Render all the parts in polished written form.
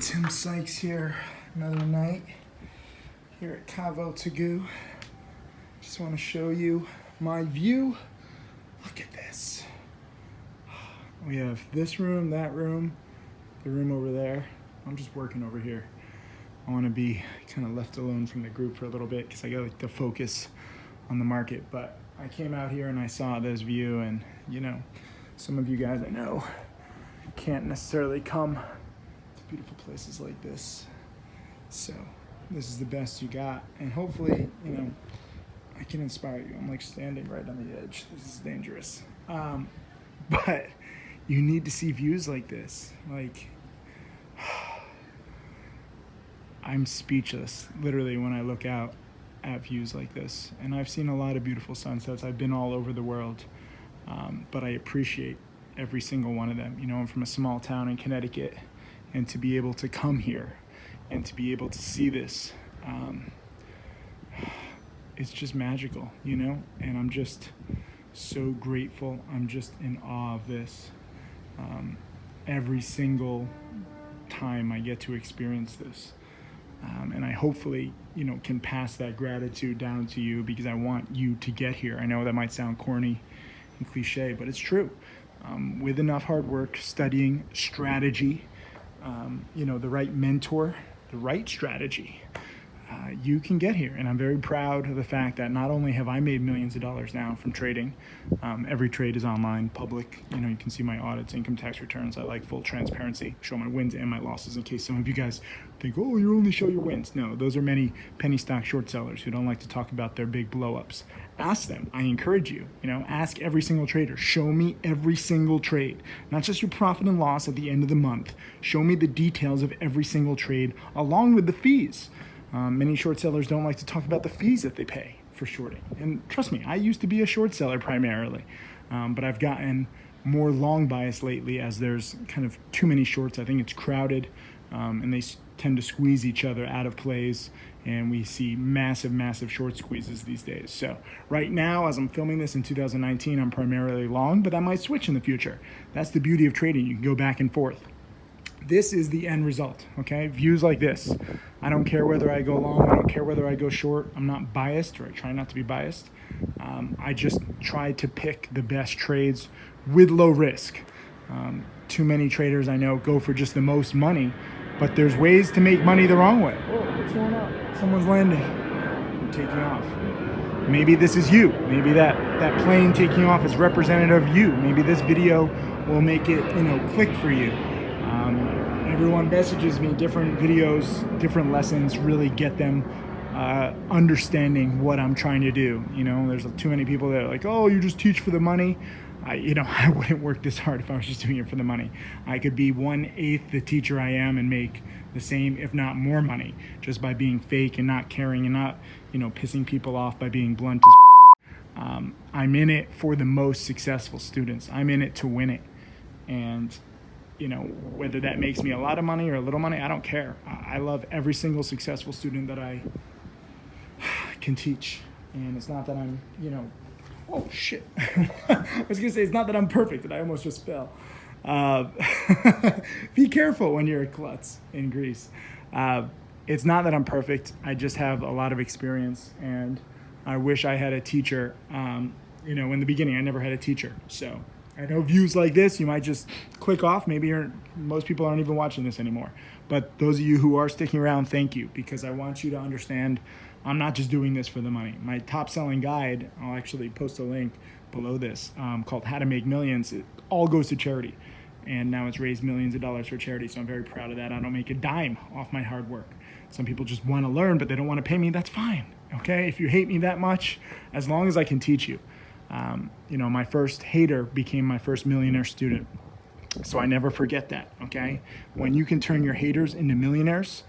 Tim Sykes here, another night here at Cavo Tagoo. Just want to show you my view. Look at this. We have this room, that room, the room over there. I'm just working over here. I want to be kind of left alone from the group for a little bit because I got to focus on the market. But I came out here and I saw this view, and you know, some of you guys I know can't necessarily come to beautiful places like this. So this is the best you got, and hopefully, you know, I can inspire you. I'm like standing right on the edge. This is dangerous. But you need to see views like this. Like, I'm speechless, literally, when I look out at views like this. And I've seen a lot of beautiful sunsets. I've been all over the world, but I appreciate every single one of them. You know, I'm from a small town in Connecticut, and to be able to come here and to be able to see this, it's just magical, you know? And I'm just so grateful. I'm just in awe of this. Every single time I get to experience this. And I hopefully, you know, can pass that gratitude down to you, because I want you to get here. I know that might sound corny and cliche, but it's true. With enough hard work, studying, strategy, you know, the right mentor, the right strategy, you can get here. And I'm very proud of the fact that not only have I made millions of dollars now from trading, every trade is online, public. You know, you can see my audits, income tax returns. I like full transparency, show my wins and my losses, in case some of you guys think, oh, you only show your wins. No, those are many penny stock short sellers who don't like to talk about their big blow ups. Ask them. I encourage you, you know, ask every single trader. Show me every single trade, not just your profit and loss at the end of the month. Show me the details of every single trade along with the fees. Many short sellers don't like to talk about the fees that they pay for shorting. And trust me, I used to be a short seller primarily, but I've gotten more long bias lately as there's kind of too many shorts. I think it's crowded, and they tend to squeeze each other out of plays, and we see massive short squeezes these days. So right now, as I'm filming this in 2019, I'm primarily long, but that might switch in the future. That's the beauty of trading. You can go back and forth. This is the end result, okay? Views like this. I don't care whether I go long, I don't care whether I go short. I'm not biased, or I try not to be biased. I just try to pick the best trades with low risk. Too many traders I know go for just the most money, but there's ways to make money the wrong way. Whoa, what's going on? Someone's landing. They're taking off. Maybe this is you. Maybe that plane taking off is representative of you. Maybe this video will make it, you know, click for you. Everyone messages me different videos, different lessons, really get them understanding what I'm trying to do. You know, there's too many people that are like, oh, you just teach for the money. You know, I wouldn't work this hard if I was just doing it for the money. I could be 1/8 the teacher I am and make the same, if not more money, just by being fake and not caring and not, you know, pissing people off by being blunt as I'm in it for the most successful students. I'm in it to win it. And you know, whether that makes me a lot of money or a little money, I don't care. I love every single successful student that I can teach. And it's not that I'm, you know, oh shit. I was gonna say, it's not that I'm perfect, and I almost just fell. Be careful when you're a klutz in Greece. It's not that I'm perfect. I just have a lot of experience, and I wish I had a teacher. You know, in the beginning, I never had a teacher. So I know views like this, you might just click off. Maybe most people aren't even watching this anymore. But those of you who are sticking around, thank you, because I want you to understand I'm not just doing this for the money. My top selling guide, I'll actually post a link below this, called How to Make Millions. It all goes to charity. And now it's raised millions of dollars for charity, so I'm very proud of that. I don't make a dime off my hard work. Some people just want to learn, but they don't want to pay me. That's fine, okay? If you hate me that much, as long as I can teach you. You know, my first hater became my first millionaire student. So I never forget that, okay? When you can turn your haters into millionaires,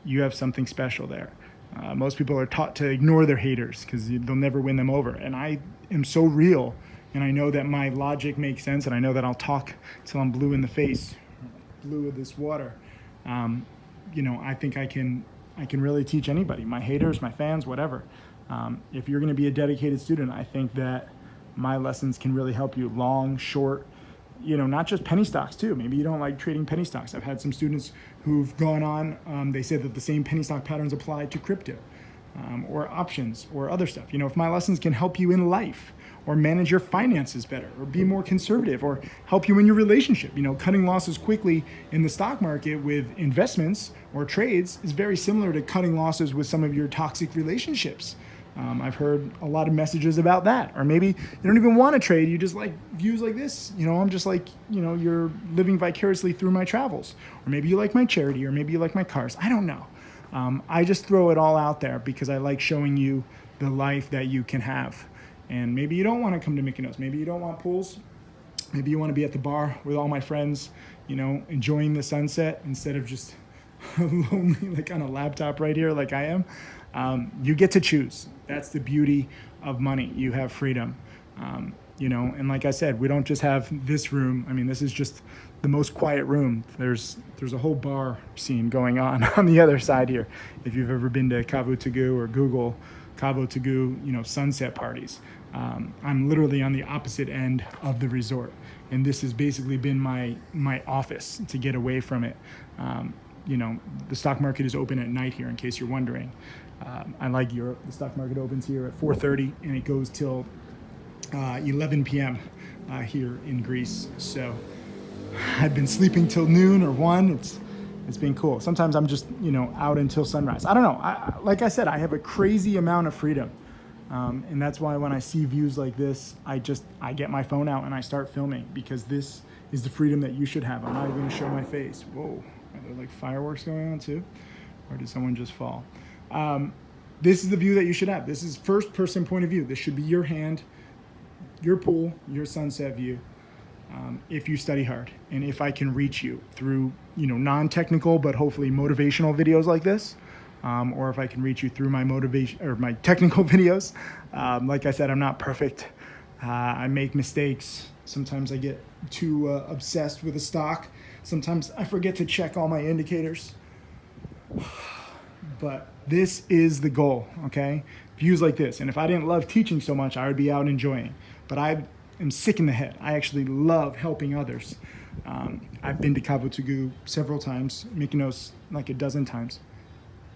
you have something special there. Most people are taught to ignore their haters because they'll never win them over. And I am so real, and I know that my logic makes sense, and I know that I'll talk till I'm blue in the face, blue with this water. You know, I think I can really teach anybody, my haters, my fans, whatever. If you're going to be a dedicated student, I think that my lessons can really help you long, short, not just penny stocks too. Maybe you don't like trading penny stocks. I've had some students who've gone on, they say that the same penny stock patterns apply to crypto or options or other stuff. If my lessons can help you in life or manage your finances better or be more conservative or help you in your relationship, cutting losses quickly in the stock market with investments or trades is very similar to cutting losses with some of your toxic relationships. I've heard a lot of messages about that. Or maybe you don't even want to trade. You just like views like this. I'm just like, you're living vicariously through my travels. Or maybe you like my charity, or maybe you like my cars. I don't know. I just throw it all out there because I like showing you the life that you can have. And maybe you don't want to come to Mykonos. Maybe you don't want pools. Maybe you want to be at the bar with all my friends, enjoying the sunset instead of just lonely, like on a laptop right here, like I am. You get to choose. That's the beauty of money. You have freedom. And like I said, we don't just have this room. I mean, this is just the most quiet room. There's a whole bar scene going on the other side here. If you've ever been to Cavo Tagoo or Google Cavo Tagoo, sunset parties. I'm literally on the opposite end of the resort. And this has basically been my office to get away from it. The stock market is open at night here, in case you're wondering. I like Europe. The stock market opens here at 4:30 and it goes till 11 p.m. Here in Greece. So I've been sleeping till noon or 1. It's been cool. Sometimes I'm just out until sunrise. I don't know. Like I said, I have a crazy amount of freedom, and that's why when I see views like this, I get my phone out and I start filming, because this is the freedom that you should have. I'm not even going to show my face. Whoa, are there like fireworks going on too, or did someone just fall? This is the view that you should have. This is first person point of view. This should be your hand, your pool, your sunset view. If you study hard, and if I can reach you through, non-technical but hopefully motivational videos like this, or if I can reach you through my motivation or my technical videos. Like I said, I'm not perfect. I make mistakes. Sometimes I get too obsessed with a stock. Sometimes I forget to check all my indicators. But this is the goal, okay? Views like this. And if I didn't love teaching so much, I would be out enjoying. But I'm sick in the head. I actually love helping others. I've been to Cavo Tagoo several times, Mykonos like a dozen times,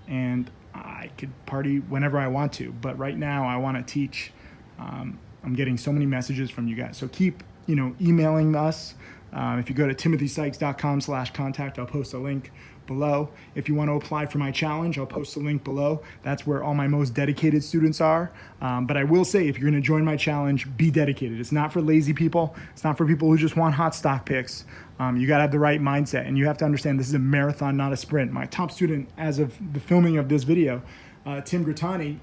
and I could party whenever I want to. But right now, I want to teach. I'm getting so many messages from you guys. So keep, emailing us. If you go to timothysykes.com/contact, I'll post a link below. If you want to apply for my challenge, I'll post a link below. That's where all my most dedicated students are. But I will say, if you're going to join my challenge, be dedicated. It's not for lazy people. It's not for people who just want hot stock picks. You got to have the right mindset, and you have to understand this is a marathon, not a sprint. My top student, as of the filming of this video, Tim Gratani,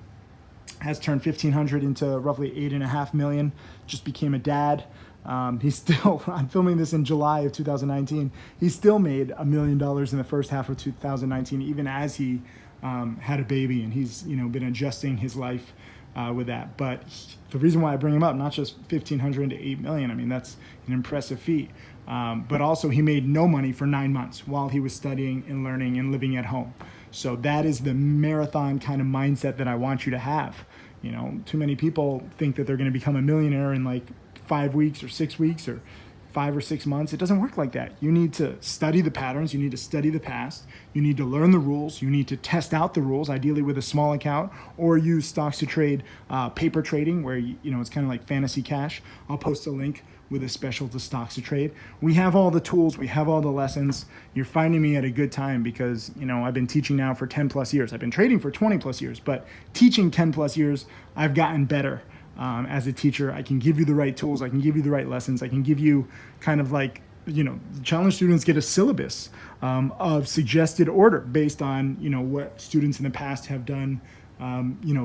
has turned 1,500 into roughly 8.5 million, just became a dad. I'm filming this in July of 2019. He still made $1 million in the first half of 2019, even as he had a baby, and he's been adjusting his life with that. But the reason why I bring him up, not just 1,500 to 8 million, I mean, that's an impressive feat. But also he made no money for 9 months while he was studying and learning and living at home. So that is the marathon kind of mindset that I want you to have. Too many people think that they're going to become a millionaire in like 5 weeks or 6 weeks or 5 or 6 months. It doesn't work like that. You need to study the patterns. You need to study the past. You need to learn the rules. You need to test out the rules, ideally with a small account, or use StocksToTrade paper trading, where it's kind of like fantasy cash. I'll post a link with a special to StocksToTrade. We have all the tools. We have all the lessons. You're finding me at a good time because, I've been teaching now for 10 plus years. I've been trading for 20 plus years, but teaching 10 plus years, I've gotten better. As a teacher, I can give you the right tools. I can give you the right lessons. I can give you kind of like, challenge students get a syllabus of suggested order based on, what students in the past have done,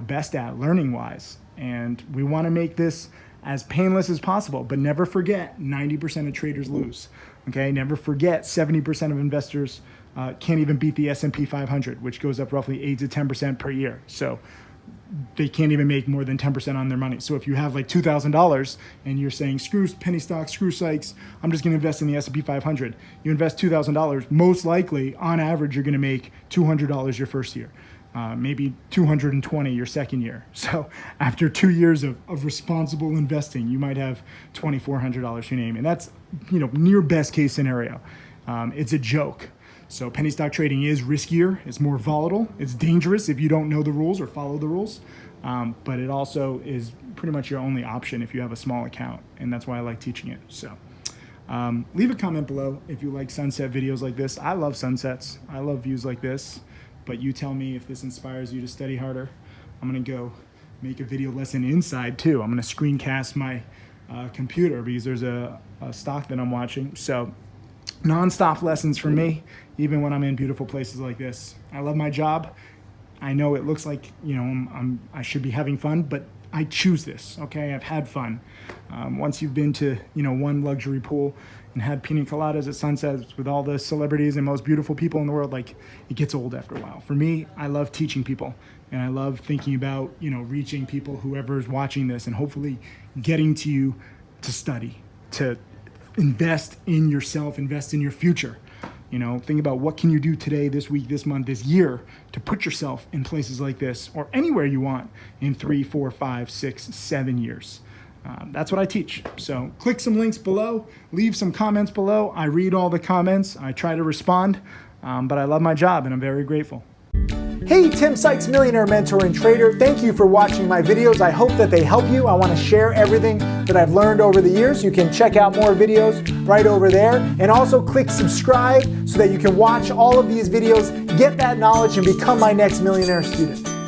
best at learning wise. And we want to make this as painless as possible, but never forget 90% of traders lose. Okay. Never forget 70% of investors can't even beat the S&P 500, which goes up roughly 8 to 10% per year. So they can't even make more than 10% on their money. So if you have like $2,000 and you're saying, screw penny stocks, screw Sykes, I'm just going to invest in the S&P 500. You invest $2,000, most likely, on average, you're going to make $200 your first year. maybe 220 your second year. So after 2 years of responsible investing, you might have $2,400 to your name. And that's, near best case scenario. It's a joke. So penny stock trading is riskier. It's more volatile. It's dangerous if you don't know the rules or follow the rules. But it also is pretty much your only option if you have a small account. And that's why I like teaching it. So leave a comment below if you like sunset videos like this. I love sunsets. I love views like this. But you tell me if this inspires you to study harder. I'm going to go make a video lesson inside too. I'm going to screencast my computer because there's a stock that I'm watching. So non-stop lessons for me, even when I'm in beautiful places like this. I love my job. I know it looks like, I should be having fun, but I choose this, okay? I've had fun. Once you've been to, one luxury pool and had piña coladas at sunsets with all the celebrities and most beautiful people in the world, like, it gets old after a while. For me, I love teaching people, and I love thinking about, reaching people, whoever's watching this, and hopefully getting to you to study, to invest in yourself, invest in your future. Think about what can you do today, this week, this month, this year to put yourself in places like this or anywhere you want in 3, 4, 5, 6, 7 years. That's what I teach. So click some links below, leave some comments below. I read all the comments. I try to respond, but I love my job and I'm very grateful. Hey, Tim Sykes, Millionaire Mentor and Trader. Thank you for watching my videos. I hope that they help you. I want to share everything that I've learned over the years. You can check out more videos right over there. And also click subscribe so that you can watch all of these videos, get that knowledge, and become my next millionaire student.